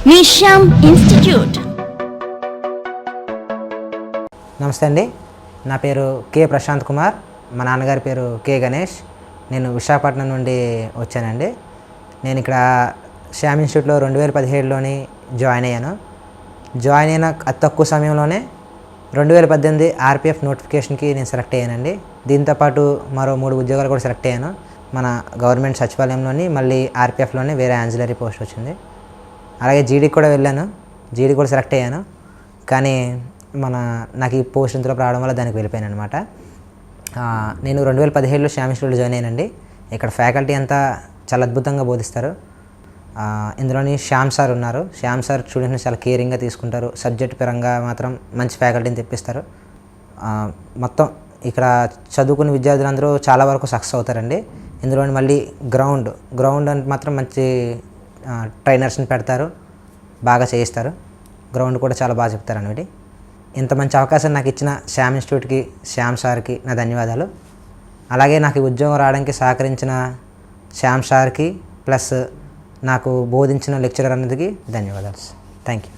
మీ Shyam institute. నమస్తే అండి, నా పేరు కే ప్రశాంత్ కుమార్, మా నాన్నగారి పేరు కే గణేష్. నేను విశాఖపట్నం నుండి వచ్చానండి. నేను ఇక్కడ శ్యామ్ ఇన్స్టిట్యూట్లో 2017లోని జాయిన్ అయ్యాను. జాయిన్ అయిన అతి తక్కువ సమయంలోనే 2018 ఆర్పిఎఫ్ నోటిఫికేషన్కి నేను సెలెక్ట్ అయ్యానండి. దీంతోపాటు మరో 3 ఉద్యోగాలు కూడా సెలెక్ట్ అయ్యాను. మన గవర్నమెంట్ సచివాలయంలోని, మళ్ళీ ఆర్పిఎఫ్లోని వేరే యాన్సిలరీ పోస్ట్ వచ్చింది. అలాగే జీడీకి కూడా వెళ్ళాను, జీడీ కూడా సెలెక్ట్ అయ్యాను. కానీ నాకు ఈ పోస్ట్ ఇంతలో రావడం వల్ల దానికి వెళ్ళిపోయాను అనమాట. నేను 2017లో శ్యామ్ ఇన్స్టిట్యూట్లో జాయిన్ అయ్యానండి. ఇక్కడ ఫ్యాకల్టీ అంతా చాలా అద్భుతంగా బోధిస్తారు. ఇందులోని శ్యామ్ సార్ ఉన్నారు. శ్యామ్ సార్ స్టూడెంట్స్ని చాలా కేరింగ్గా తీసుకుంటారు. సబ్జెక్ట్ పరంగా మాత్రం మంచి ఫ్యాకల్టీని తెప్పిస్తారు. మొత్తం ఇక్కడ చదువుకునే విద్యార్థులందరూ చాలా వరకు సక్సెస్ అవుతారండి. ఇందులోని మళ్ళీ గ్రౌండ్ అంటే మాత్రం మంచి ట్రైనర్స్ని పెడతారు, బాగా చేయిస్తారు. గ్రౌండ్ కూడా చాలా బాగా చెప్తారు అన్నమాట. ఇంత మంచి అవకాశం నాకు ఇచ్చిన శ్యామ్ ఇన్స్టిట్యూట్కి, శ్యామ్ సార్కి నా ధన్యవాదాలు. అలాగే నాకు ఈ ఉద్యోగం రావడానికి సహకరించిన శ్యామ్ సార్కి ప్లస్ నాకు బోధించిన లెక్చరర్ అందరికీ ధన్యవాదాలు. Thank you.